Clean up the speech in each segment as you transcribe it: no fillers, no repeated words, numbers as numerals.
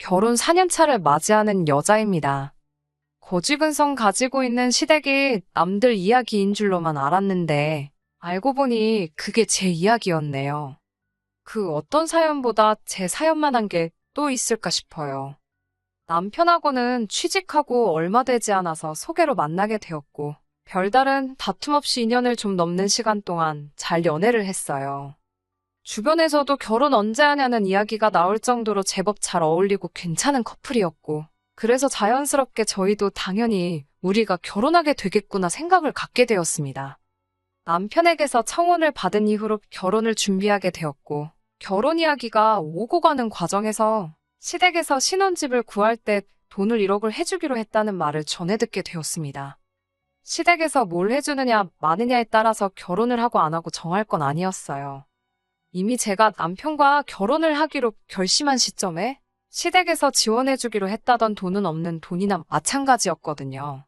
결혼 4년차를 맞이하는 여자입니다. 고지근성 가지고 있는 시댁이 남들 이야기인 줄로만 알았는데 알고 보니 그게 제 이야기였네요. 그 어떤 사연보다 제 사연만 한 게 또 있을까 싶어요. 남편하고는 취직하고 얼마 되지 않아서 소개로 만나게 되었고 별다른 다툼 없이 2년을 좀 넘는 시간 동안 잘 연애를 했어요. 주변에서도 결혼 언제 하냐는 이야기가 나올 정도로 제법 잘 어울리고 괜찮은 커플이었고, 그래서 자연스럽게 저희도 당연히 우리가 결혼하게 되겠구나 생각을 갖게 되었습니다. 남편에게서 청혼을 받은 이후로 결혼을 준비하게 되었고, 결혼 이야기가 오고 가는 과정에서 시댁에서 신혼집을 구할 때 돈을 1억을 해주기로 했다는 말을 전해 듣게 되었습니다. 시댁에서 뭘 해주느냐, 마느냐에 따라서 결혼을 하고 안 하고 정할 건 아니었어요. 이미 제가 남편과 결혼을 하기로 결심한 시점에 시댁에서 지원해주기로 했다던 돈은 없는 돈이나 마찬가지였거든요.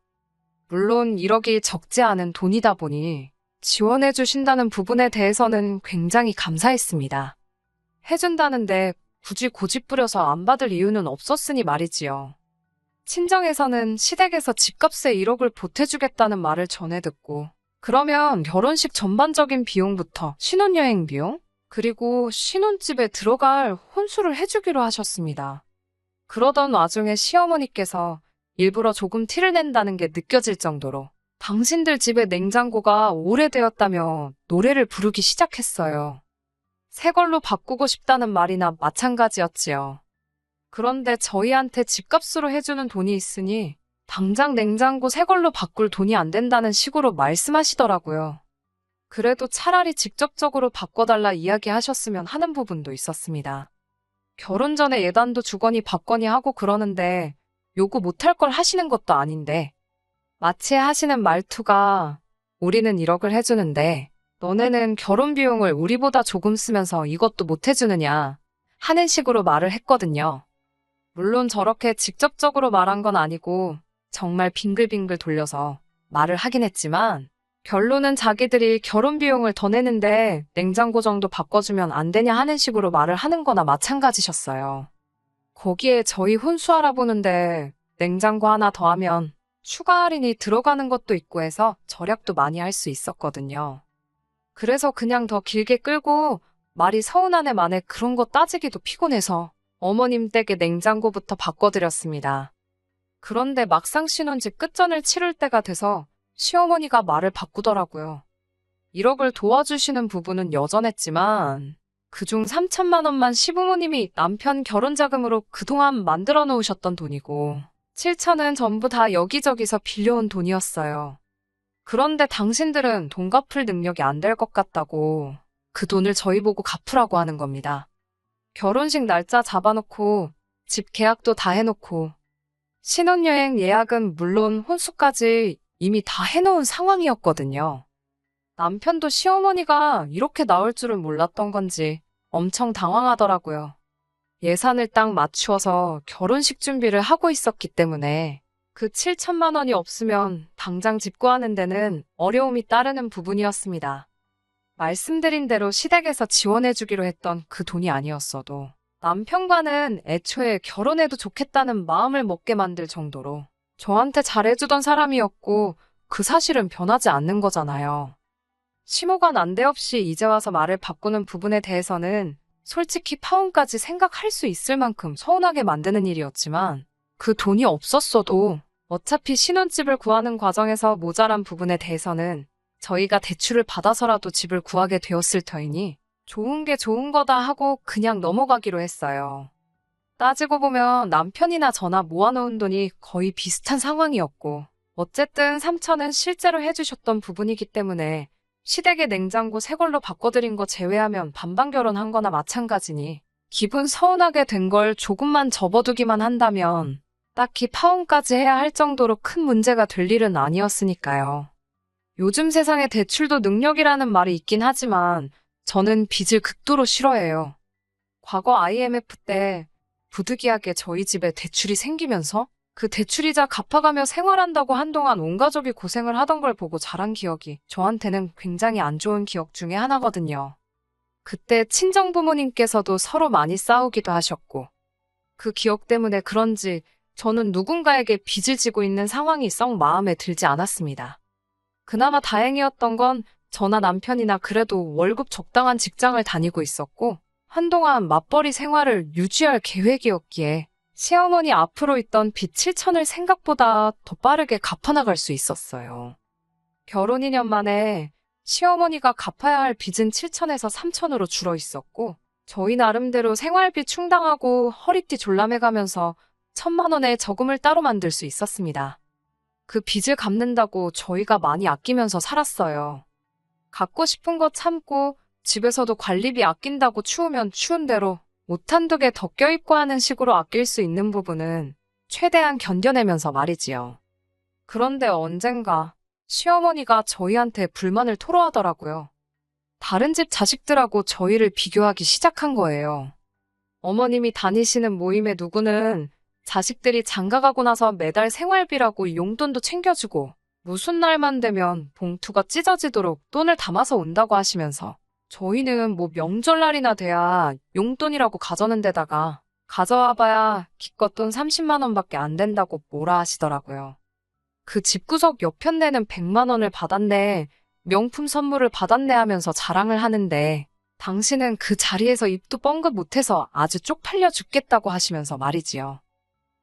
물론 1억이 적지 않은 돈이다 보니 지원해주신다는 부분에 대해서는 굉장히 감사했습니다. 해준다는데 굳이 고집 부려서 안 받을 이유는 없었으니 말이지요. 친정에서는 시댁에서 집값에 1억을 보태주겠다는 말을 전해 듣고, 그러면 결혼식 전반적인 비용부터 신혼여행 비용, 그리고 신혼집에 들어갈 혼수를 해주기로 하셨습니다. 그러던 와중에 시어머니께서 일부러 조금 티를 낸다는 게 느껴질 정도로 당신들 집의 냉장고가 오래되었다며 노래를 부르기 시작했어요. 새 걸로 바꾸고 싶다는 말이나 마찬가지였지요. 그런데 저희한테 집값으로 해주는 돈이 있으니 당장 냉장고 새 걸로 바꿀 돈이 안 된다는 식으로 말씀하시더라고요. 그래도 차라리 직접적으로 바꿔달라 이야기하셨으면 하는 부분도 있었습니다. 결혼 전에 예단도 주거니 받거니 하고 그러는데 요구 못할 걸 하시는 것도 아닌데 마치 하시는 말투가 우리는 1억을 해주는데 너네는 결혼 비용을 우리보다 조금 쓰면서 이것도 못 해주느냐 하는 식으로 말을 했거든요. 물론 저렇게 직접적으로 말한 건 아니고 정말 빙글빙글 돌려서 말을 하긴 했지만 결론은 자기들이 결혼 비용을 더 내는데 냉장고 정도 바꿔주면 안 되냐 하는 식으로 말을 하는 거나 마찬가지셨어요. 거기에 저희 혼수 알아보는데 냉장고 하나 더 하면 추가 할인이 들어가는 것도 있고 해서 절약도 많이 할 수 있었거든요. 그래서 그냥 더 길게 끌고 말이 서운하네 마네 그런 거 따지기도 피곤해서 어머님 댁에 냉장고부터 바꿔드렸습니다. 그런데 막상 신혼집 끝전을 치를 때가 돼서 시어머니가 말을 바꾸더라고요. 1억을 도와주시는 부분은 여전했지만 그중 3천만 원만 시부모님이 남편 결혼 자금으로 그동안 만들어 놓으셨던 돈이고 7천은 전부 다 여기저기서 빌려온 돈이었어요. 그런데 당신들은 돈 갚을 능력이 안 될 것 같다고 그 돈을 저희 보고 갚으라고 하는 겁니다. 결혼식 날짜 잡아놓고 집 계약도 다 해놓고 신혼여행 예약은 물론 혼수까지 이미 다 해놓은 상황이었거든요. 남편도 시어머니가 이렇게 나올 줄은 몰랐던 건지 엄청 당황하더라고요. 예산을 딱 맞추어서 결혼식 준비를 하고 있었기 때문에 그 7천만 원이 없으면 당장 집 구하는 데는 어려움이 따르는 부분이었습니다. 말씀드린 대로 시댁에서 지원해주기로 했던 그 돈이 아니었어도 남편과는 애초에 결혼해도 좋겠다는 마음을 먹게 만들 정도로 저한테 잘해주던 사람이었고 그 사실은 변하지 않는 거잖아요. 심호가 난데없이 이제 와서 말을 바꾸는 부분에 대해서는 솔직히 파혼까지 생각할 수 있을 만큼 서운하게 만드는 일이었지만 그 돈이 없었어도 어차피 신혼집을 구하는 과정에서 모자란 부분에 대해서는 저희가 대출을 받아서라도 집을 구하게 되었을 터이니 좋은 게 좋은 거다 하고 그냥 넘어가기로 했어요. 따지고 보면 남편이나 저나 모아놓은 돈이 거의 비슷한 상황이었고 어쨌든 3천은 실제로 해주셨던 부분이기 때문에 시댁의 냉장고 새 걸로 바꿔드린 거 제외하면 반반 결혼한 거나 마찬가지니 기분 서운하게 된 걸 조금만 접어두기만 한다면 딱히 파혼까지 해야 할 정도로 큰 문제가 될 일은 아니었으니까요. 요즘 세상에 대출도 능력이라는 말이 있긴 하지만 저는 빚을 극도로 싫어해요. 과거 IMF 때 부득이하게 저희 집에 대출이 생기면서 그 대출이자 갚아가며 생활한다고 한동안 온 가족이 고생을 하던 걸 보고 자란 기억이 저한테는 굉장히 안 좋은 기억 중에 하나거든요. 그때 친정부모님께서도 서로 많이 싸우기도 하셨고 그 기억 때문에 그런지 저는 누군가에게 빚을 지고 있는 상황이 썩 마음에 들지 않았습니다. 그나마 다행이었던 건 저나 남편이나 그래도 월급 적당한 직장을 다니고 있었고 한동안 맞벌이 생활을 유지할 계획이었기에 시어머니 앞으로 있던 빚 7천을 생각보다 더 빠르게 갚아나갈 수 있었어요. 결혼 2년 만에 시어머니가 갚아야 할 빚은 7천에서 3천으로 줄어 있었고 저희 나름대로 생활비 충당하고 허리띠 졸라매가면서 1,000만 원의 저금을 따로 만들 수 있었습니다. 그 빚을 갚는다고 저희가 많이 아끼면서 살았어요. 갖고 싶은 거 참고 집에서도 관리비 아낀다고 추우면 추운 대로 옷 한두 개 더 껴입고 하는 식으로 아낄 수 있는 부분은 최대한 견뎌내면서 말이지요. 그런데 언젠가 시어머니가 저희한테 불만을 토로하더라고요. 다른 집 자식들하고 저희를 비교하기 시작한 거예요. 어머님이 다니시는 모임의 누구는 자식들이 장가가고 나서 매달 생활비라고 용돈도 챙겨주고 무슨 날만 되면 봉투가 찢어지도록 돈을 담아서 온다고 하시면서 저희는 뭐 명절날이나 돼야 용돈이라고 가져는 데다가 가져와봐야 기껏 돈 30만 원밖에 안 된다고 뭐라 하시더라고요. 그 집구석 옆편네는 100만 원을 받았네, 명품 선물을 받았네 하면서 자랑을 하는데 당신은 그 자리에서 입도 뻥긋 못해서 아주 쪽팔려 죽겠다고 하시면서 말이지요.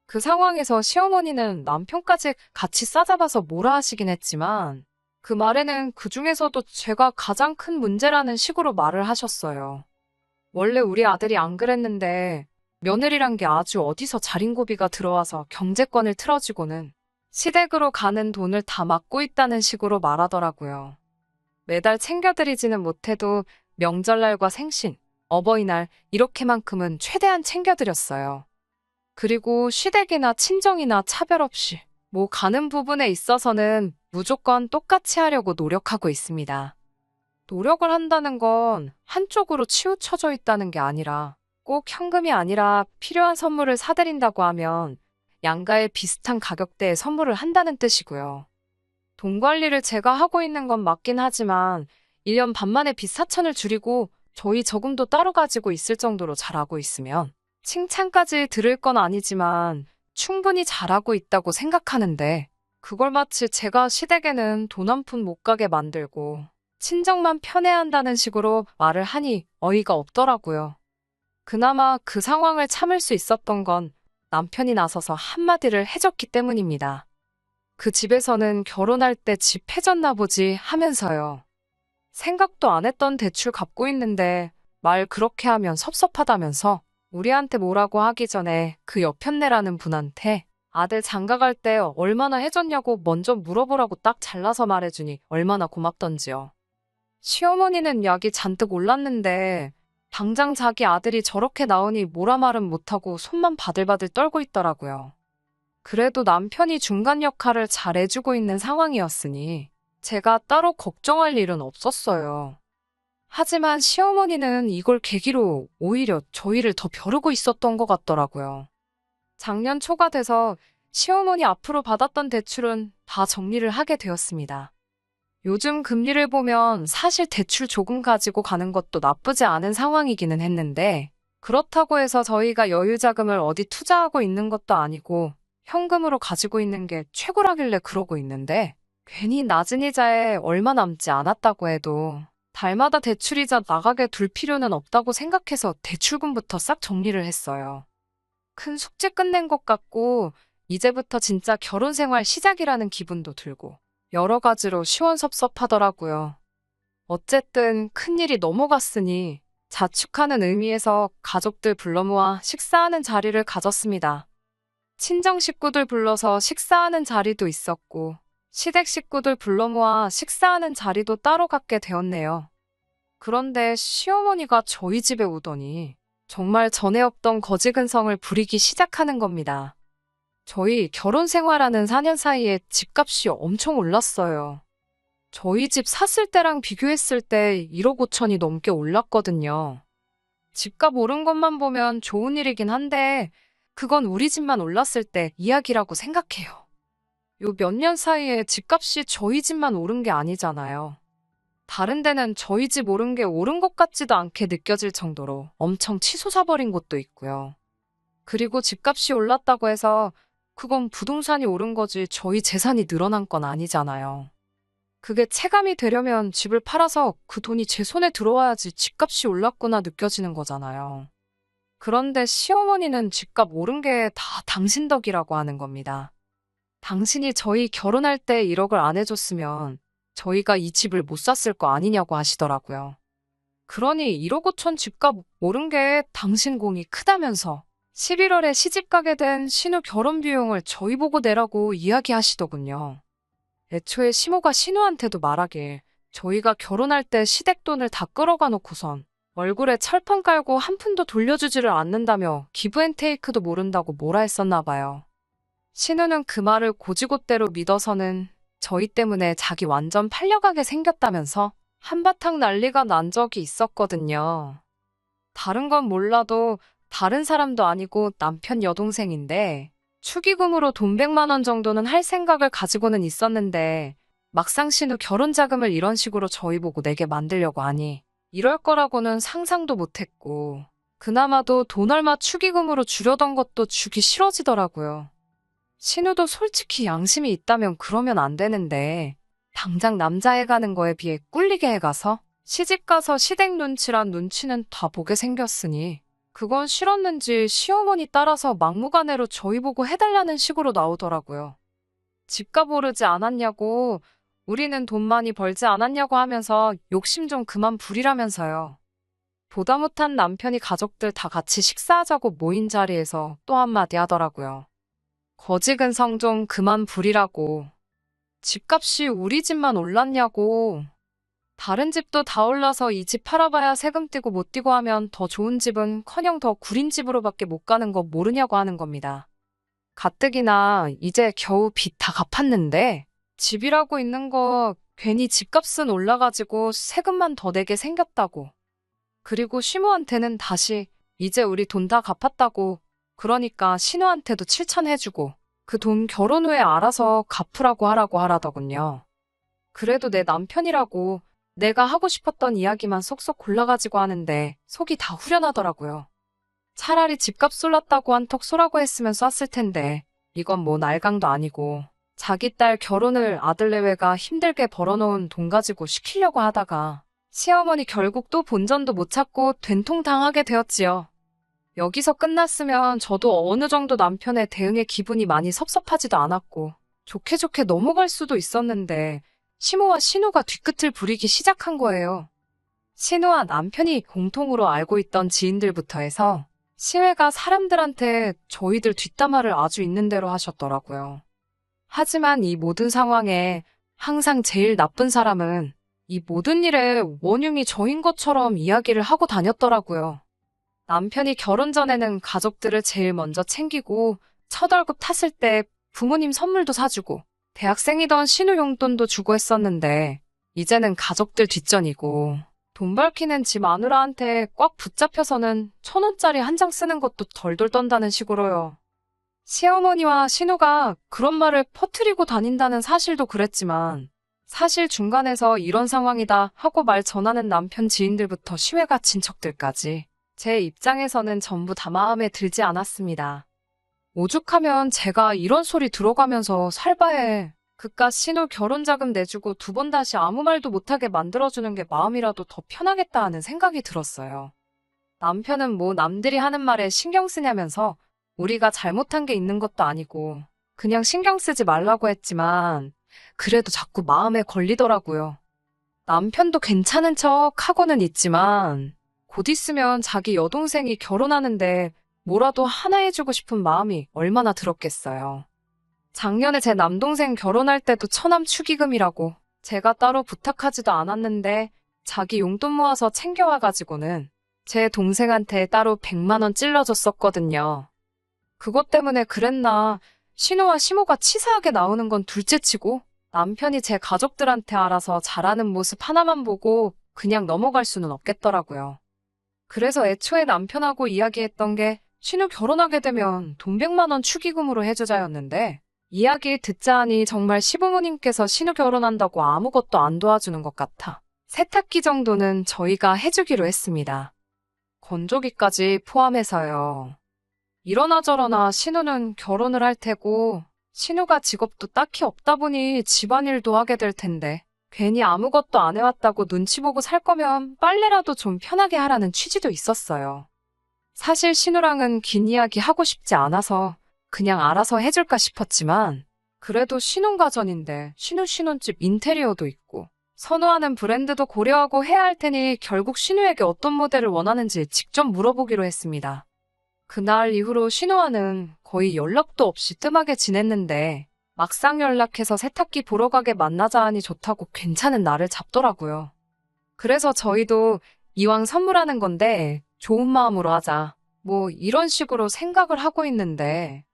그 상황에서 시어머니는 남편까지 같이 싸잡아서 뭐라 하시긴 했지만 그 말에는 그 중에서도 제가 가장 큰 문제라는 식으로 말을 하셨어요. 원래 우리 아들이 안 그랬는데 며느리란 게 아주 어디서 자린고비가 들어와서 경제권을 틀어지고는 시댁으로 가는 돈을 다 막고 있다는 식으로 말하더라고요. 매달 챙겨드리지는 못해도 명절날과 생신, 어버이날 이렇게만큼은 최대한 챙겨드렸어요. 그리고 시댁이나 친정이나 차별 없이 뭐 가는 부분에 있어서는 무조건 똑같이 하려고 노력하고 있습니다. 노력을 한다는 건 한쪽으로 치우쳐져 있다는 게 아니라 꼭 현금이 아니라 필요한 선물을 사드린다고 하면 양가에 비슷한 가격대의 선물을 한다는 뜻이고요. 돈 관리를 제가 하고 있는 건 맞긴 하지만 1년 반 만에 빚 4천을 줄이고 저희 저금도 따로 가지고 있을 정도로 잘하고 있으면 칭찬까지 들을 건 아니지만 충분히 잘하고 있다고 생각하는데 그걸 마치 제가 시댁에는 돈 한 푼 못 가게 만들고 친정만 편애한다는 식으로 말을 하니 어이가 없더라고요. 그나마 그 상황을 참을 수 있었던 건 남편이 나서서 한마디를 해줬기 때문입니다. 그 집에서는 결혼할 때 집 해줬나 보지 하면서요. 생각도 안 했던 대출 갚고 있는데 말 그렇게 하면 섭섭하다면서 우리한테 뭐라고 하기 전에 그 옆편네라는 분한테 아들 장가갈 때 얼마나 해줬냐고 먼저 물어보라고 딱 잘라서 말해주니 얼마나 고맙던지요. 시어머니는 약이 잔뜩 올랐는데 당장 자기 아들이 저렇게 나오니 뭐라 말은 못하고 손만 바들바들 떨고 있더라고요. 그래도 남편이 중간 역할을 잘 해주고 있는 상황이었으니 제가 따로 걱정할 일은 없었어요. 하지만 시어머니는 이걸 계기로 오히려 저희를 더 벼르고 있었던 것 같더라고요. 작년 초가 돼서 시어머니 앞으로 받았던 대출은 다 정리를 하게 되었습니다. 요즘 금리를 보면 사실 대출 조금 가지고 가는 것도 나쁘지 않은 상황이기는 했는데 그렇다고 해서 저희가 여유자금을 어디 투자하고 있는 것도 아니고 현금으로 가지고 있는 게 최고라길래 그러고 있는데 괜히 낮은 이자에 얼마 남지 않았다고 해도 달마다 대출이자 나가게 둘 필요는 없다고 생각해서 대출금부터 싹 정리를 했어요. 큰 숙제 끝낸 것 같고 이제부터 진짜 결혼 생활 시작이라는 기분도 들고 여러 가지로 시원섭섭하더라고요. 어쨌든 큰일이 넘어갔으니 자축하는 의미에서 가족들 불러 모아 식사하는 자리를 가졌습니다. 친정 식구들 불러서 식사하는 자리도 있었고 시댁 식구들 불러 모아 식사하는 자리도 따로 갖게 되었네요. 그런데 시어머니가 저희 집에 오더니 정말 전에 없던 거지근성을 부리기 시작하는 겁니다. 저희 결혼 생활하는 4년 사이에 집값이 엄청 올랐어요. 저희 집 샀을 때랑 비교했을 때 1억 5천이 넘게 올랐거든요. 집값 오른 것만 보면 좋은 일이긴 한데 그건 우리 집만 올랐을 때 이야기라고 생각해요. 요 몇 년 사이에 집값이 저희 집만 오른 게 아니잖아요. 다른 데는 저희 집 오른 게 오른 것 같지도 않게 느껴질 정도로 엄청 치솟아버린 곳도 있고요. 그리고 집값이 올랐다고 해서 그건 부동산이 오른 거지 저희 재산이 늘어난 건 아니잖아요. 그게 체감이 되려면 집을 팔아서 그 돈이 제 손에 들어와야지 집값이 올랐구나 느껴지는 거잖아요. 그런데 시어머니는 집값 오른 게 다 당신 덕이라고 하는 겁니다. 당신이 저희 결혼할 때 1억을 안 해줬으면 저희가 이 집을 못 샀을 거 아니냐고 하시더라고요. 그러니 1억 5천 집값 오른 게 당신 공이 크다면서 11월에 시집 가게 된 신우 결혼 비용을 저희 보고 내라고 이야기하시더군요. 애초에 시모가 신우한테도 말하길 저희가 결혼할 때 시댁 돈을 다 끌어가 놓고선 얼굴에 철판 깔고 한 푼도 돌려주지를 않는다며 기브앤테이크도 모른다고 뭐라 했었나 봐요. 신우는 그 말을 고지고대로 믿어서는 저희 때문에 자기 완전 팔려가게 생겼다면서 한바탕 난리가 난 적이 있었거든요. 다른 건 몰라도 다른 사람도 아니고 남편 여동생인데 축의금으로 돈 100만 원 정도는 할 생각을 가지고는 있었는데 막상 신우 결혼 자금을 이런 식으로 저희 보고 내게 만들려고 하니 이럴 거라고는 상상도 못했고 그나마도 돈 얼마 축의금으로 주려던 것도 주기 싫어지더라고요. 신우도 솔직히 양심이 있다면 그러면 안 되는데 당장 남자애 가는 거에 비해 꿀리게 해가서 시집가서 시댁 눈치란 눈치는 다 보게 생겼으니 그건 싫었는지 시어머니 따라서 막무가내로 저희 보고 해달라는 식으로 나오더라고요. 집값 오르지 않았냐고 우리는 돈 많이 벌지 않았냐고 하면서 욕심 좀 그만 부리라면서요. 보다 못한 남편이 가족들 다 같이 식사하자고 모인 자리에서 또 한마디 하더라고요. 거지근성 좀 그만 부리라고. 집값이 우리 집만 올랐냐고. 다른 집도 다 올라서 이 집 팔아봐야 세금 떼고 못 떼고 하면 더 좋은 집은 커녕 더 구린 집으로밖에 못 가는 거 모르냐고 하는 겁니다. 가뜩이나 이제 겨우 빚 다 갚았는데 집이라고 있는 거 괜히 집값은 올라가지고 세금만 더 내게 생겼다고. 그리고 시모한테는 다시 이제 우리 돈 다 갚았다고. 그러니까 신우한테도 7천 해주고 그 돈 결혼 후에 알아서 갚으라고 하라고 하라더군요. 그래도 내 남편이라고 내가 하고 싶었던 이야기만 쏙쏙 골라가지고 하는데 속이 다 후련하더라고요. 차라리 집값 올랐다고 한턱 쏘라고 했으면 쐈을 텐데 이건 뭐 날강도 아니고 자기 딸 결혼을 아들내외가 힘들게 벌어놓은 돈 가지고 시키려고 하다가 시어머니 결국 또 본전도 못 찾고 된통 당하게 되었지요. 여기서 끝났으면 저도 어느 정도 남편의 대응에 기분이 많이 섭섭하지도 않았고 좋게 좋게 넘어갈 수도 있었는데 시모와 신우가 뒤끝을 부리기 시작한 거예요. 신우와 남편이 공통으로 알고 있던 지인들부터 해서 시외가 사람들한테 저희들 뒷담화를 아주 있는 대로 하셨더라고요. 하지만 이 모든 상황에 항상 제일 나쁜 사람은 이 모든 일의 원흉이 저인 것처럼 이야기를 하고 다녔더라고요. 남편이 결혼 전에는 가족들을 제일 먼저 챙기고 첫 월급 탔을 때 부모님 선물도 사주고 대학생이던 신우 용돈도 주고 했었는데 이제는 가족들 뒷전이고 돈 벌키는 집 마누라한테 꽉 붙잡혀서는 1,000원짜리 한 장 쓰는 것도 덜덜 떤다는 식으로요. 시어머니와 신우가 그런 말을 퍼뜨리고 다닌다는 사실도 그랬지만 사실 중간에서 이런 상황이다 하고 말 전하는 남편 지인들부터 시외가 친척들까지 제 입장에서는 전부 다 마음에 들지 않았습니다. 오죽하면 제가 이런 소리 들어가면서 살바해. 그깟 신우 결혼자금 내주고 2번 다시 아무 말도 못하게 만들어주는 게 마음이라도 더 편하겠다 하는 생각이 들었어요. 남편은 뭐 남들이 하는 말에 신경 쓰냐면서 우리가 잘못한 게 있는 것도 아니고 그냥 신경 쓰지 말라고 했지만 그래도 자꾸 마음에 걸리더라고요. 남편도 괜찮은 척 하고는 있지만 곧 있으면 자기 여동생이 결혼하는데 뭐라도 하나 해주고 싶은 마음이 얼마나 들었겠어요. 작년에 제 남동생 결혼할 때도 처남 축의금이라고 제가 따로 부탁하지도 않았는데 자기 용돈 모아서 챙겨와가지고는 제 동생한테 따로 100만 원 찔러줬었거든요. 그것 때문에 그랬나 신우와 시모가 치사하게 나오는 건 둘째치고 남편이 제 가족들한테 알아서 잘하는 모습 하나만 보고 그냥 넘어갈 수는 없겠더라고요. 그래서 애초에 남편하고 이야기했던 게 신우 결혼하게 되면 돈 100만 원 축의금으로 해주자였는데 이야기 듣자 하니 정말 시부모님께서 신우 결혼한다고 아무것도 안 도와주는 것 같아 세탁기 정도는 저희가 해주기로 했습니다. 건조기까지 포함해서요. 이러나 저러나 신우는 결혼을 할 테고, 신우가 직업도 딱히 없다 보니 집안일도 하게 될 텐데, 괜히 아무것도 안 해왔다고 눈치 보고 살 거면 빨래라도 좀 편하게 하라는 취지도 있었어요. 사실 신우랑은 긴 이야기 하고 싶지 않아서 그냥 알아서 해줄까 싶었지만, 그래도 신혼가전인데 신우 신혼집 인테리어도 있고, 선호하는 브랜드도 고려하고 해야 할 테니 결국 신우에게 어떤 모델을 원하는지 직접 물어보기로 했습니다. 그날 이후로 신우와는 거의 연락도 없이 뜸하게 지냈는데 막상 연락해서 세탁기 보러 가게 만나자 하니 좋다고 괜찮은 날을 잡더라고요. 그래서 저희도 이왕 선물하는 건데 좋은 마음으로 하자. 뭐 이런 식으로 생각을 하고 있는데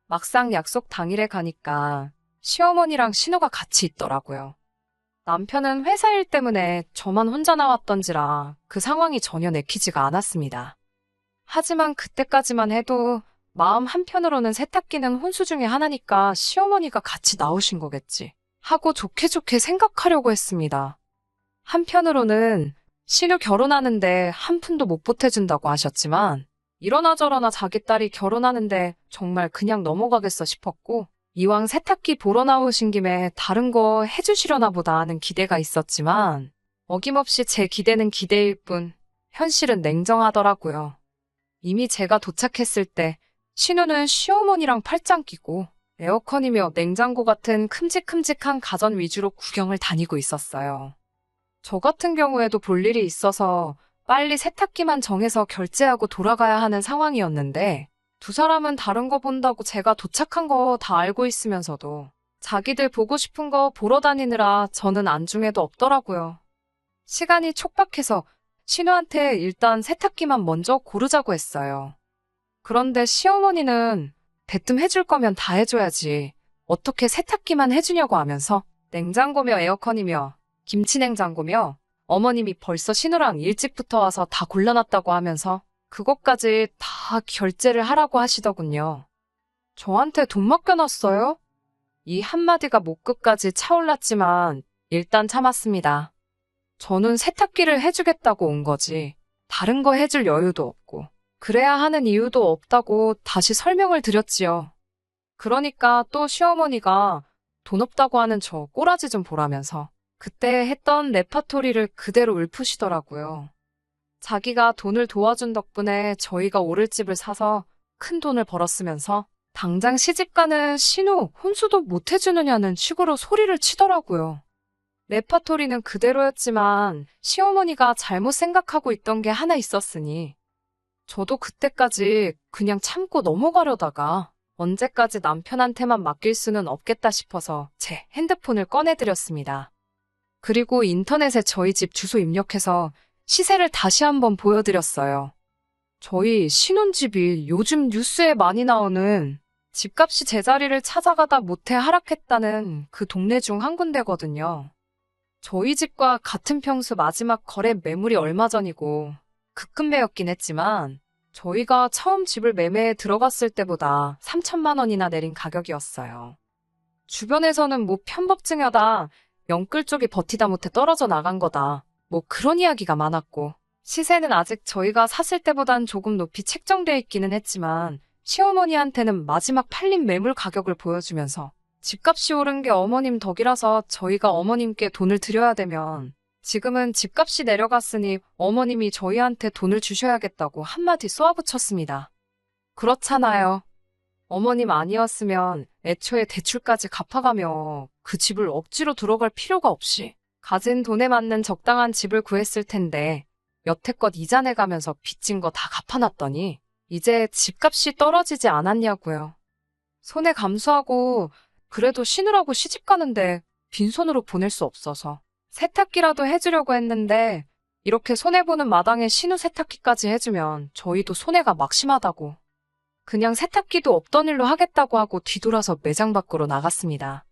막상 약속 당일에 가니까 시어머니랑 신우가 같이 있더라고요. 남편은 회사 일 때문에 저만 혼자 나왔던지라 그 상황이 전혀 내키지가 않았습니다. 하지만 그때까지만 해도 마음 한편으로는 세탁기는 혼수 중에 하나니까 시어머니가 같이 나오신 거겠지 하고 좋게 좋게 생각하려고 했습니다. 한편으로는 신우 결혼하는데 한 푼도 못 보태준다고 하셨지만 이러나 저러나 자기 딸이 결혼하는데 정말 그냥 넘어가겠어 싶었고 이왕 세탁기 보러 나오신 김에 다른 거 해주시려나 보다 하는 기대가 있었지만 어김없이 제 기대는 기대일 뿐 현실은 냉정하더라고요. 이미 제가 도착했을 때 신우는 시어머니랑 팔짱 끼고 에어컨이며 냉장고 같은 큼직큼직한 가전 위주로 구경을 다니고 있었어요. 저 같은 경우에도 볼 일이 있어서 빨리 세탁기만 정해서 결제하고 돌아가야 하는 상황이었는데 두 사람은 다른 거 본다고 제가 도착한 거 다 알고 있으면서도 자기들 보고 싶은 거 보러 다니느라 저는 안중에도 없더라고요. 시간이 촉박해서 신우한테 일단 세탁기만 먼저 고르자고 했어요. 그런데 시어머니는 대뜸 해줄 거면 다 해줘야지. 어떻게 세탁기만 해주냐고 하면서 냉장고며 에어컨이며 김치냉장고며 어머님이 벌써 신우랑 일찍부터 와서 다 골라놨다고 하면서 그것까지 다 결제를 하라고 하시더군요. 저한테 돈 맡겨놨어요? 이 한마디가 목 끝까지 차올랐지만 일단 참았습니다. 저는 세탁기를 해주겠다고 온 거지. 다른 거 해줄 여유도 없고 그래야 하는 이유도 없다고 다시 설명을 드렸지요. 그러니까 또 시어머니가 돈 없다고 하는 저 꼬라지 좀 보라면서 그때 했던 레파토리를 그대로 읊으시더라고요. 자기가 돈을 도와준 덕분에 저희가 오를 집을 사서 큰 돈을 벌었으면서 당장 시집가는 신우 혼수도 못 해주느냐는 식으로 소리를 치더라고요. 레파토리는 그대로였지만 시어머니가 잘못 생각하고 있던 게 하나 있었으니 저도 그때까지 그냥 참고 넘어가려다가 언제까지 남편한테만 맡길 수는 없겠다 싶어서 제 핸드폰을 꺼내드렸습니다. 그리고 인터넷에 저희 집 주소 입력해서 시세를 다시 한번 보여드렸어요. 저희 신혼집이 요즘 뉴스에 많이 나오는 집값이 제자리를 찾아가다 못해 하락했다는 그 동네 중 한 군데거든요. 저희 집과 같은 평수 마지막 거래 매물이 얼마 전이고 급매였긴 했지만 저희가 처음 집을 매매에 들어갔을 때보다 3천만 원이나 내린 가격이었어요. 주변에서는 뭐 편법증여다, 영끌 쪽이 버티다 못해 떨어져 나간 거다, 뭐 그런 이야기가 많았고 시세는 아직 저희가 샀을 때보단 조금 높이 책정돼 있기는 했지만 시어머니한테는 마지막 팔린 매물 가격을 보여주면서 집값이 오른 게 어머님 덕이라서 저희가 어머님께 돈을 드려야 되면 지금은 집값이 내려갔으니 어머님이 저희한테 돈을 주셔야겠다고 한마디 쏘아붙였습니다. 그렇잖아요. 어머님 아니었으면 애초에 대출까지 갚아가며 그 집을 억지로 들어갈 필요가 없이 가진 돈에 맞는 적당한 집을 구했을 텐데 여태껏 이자 내가면서 빚진 거 다 갚아놨더니 이제 집값이 떨어지지 않았냐고요. 손해 감수하고 그래도 신우라고 시집 가는데 빈손으로 보낼 수 없어서 세탁기라도 해주려고 했는데 이렇게 손해보는 마당에 신우 세탁기까지 해주면 저희도 손해가 막심하다고 그냥 세탁기도 없던 일로 하겠다고 하고 뒤돌아서 매장 밖으로 나갔습니다.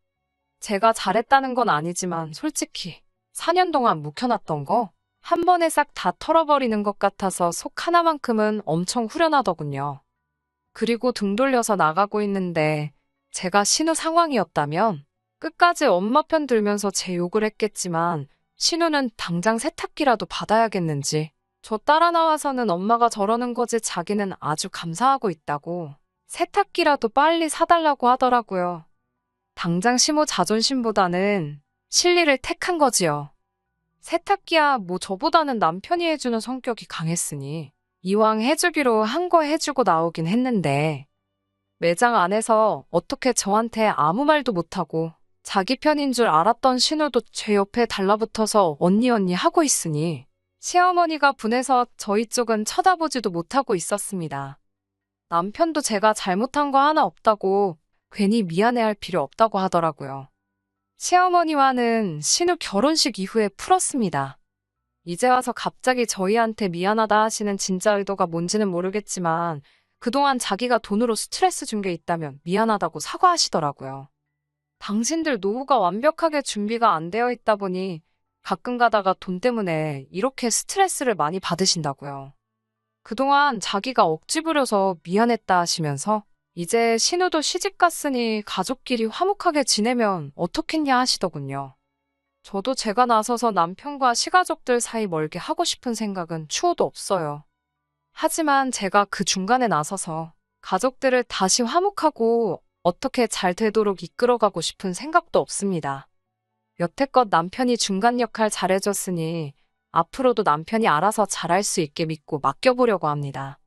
제가 잘했다는 건 아니지만 솔직히 4년 동안 묵혀놨던 거 한 번에 싹 다 털어버리는 것 같아서 속 하나만큼은 엄청 후련하더군요. 그리고 등 돌려서 나가고 있는데 제가 신우 상황이었다면 끝까지 엄마 편 들면서 제 욕을 했겠지만 신우는 당장 세탁기라도 받아야겠는지 저 따라 나와서는 엄마가 저러는 거지 자기는 아주 감사하고 있다고 세탁기라도 빨리 사달라고 하더라고요. 당장 시모 자존심보다는 실리를 택한 거지요. 세탁기야 뭐 저보다는 남편이 해주는 성격이 강했으니 이왕 해주기로 한 거 해주고 나오긴 했는데 매장 안에서 어떻게 저한테 아무 말도 못하고 자기 편인 줄 알았던 신우도 제 옆에 달라붙어서 언니 언니 하고 있으니 시어머니가 분해서 저희 쪽은 쳐다보지도 못하고 있었습니다. 남편도 제가 잘못한 거 하나 없다고 괜히 미안해할 필요 없다고 하더라고요. 시어머니와는 신우 결혼식 이후에 풀었습니다. 이제 와서 갑자기 저희한테 미안하다 하시는 진짜 의도가 뭔지는 모르겠지만 그동안 자기가 돈으로 스트레스 준 게 있다면 미안하다고 사과하시더라고요. 당신들 노후가 완벽하게 준비가 안 되어 있다 보니 가끔 가다가 돈 때문에 이렇게 스트레스를 많이 받으신다고요. 그동안 자기가 억지 부려서 미안했다 하시면서 이제 신우도 시집 갔으니 가족끼리 화목하게 지내면 어떻겠냐 하시더군요. 저도 제가 나서서 남편과 시가족들 사이 멀게 하고 싶은 생각은 추호도 없어요. 하지만 제가 그 중간에 나서서 가족들을 다시 화목하고 어떻게 잘 되도록 이끌어가고 싶은 생각도 없습니다. 여태껏 남편이 중간 역할 잘해줬으니 앞으로도 남편이 알아서 잘할 수 있게 믿고 맡겨보려고 합니다.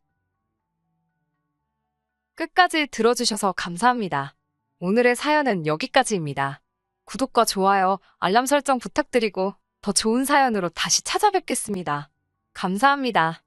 끝까지 들어주셔서 감사합니다. 오늘의 사연은 여기까지입니다. 구독과 좋아요, 알람 설정 부탁드리고 더 좋은 사연으로 다시 찾아뵙겠습니다. 감사합니다.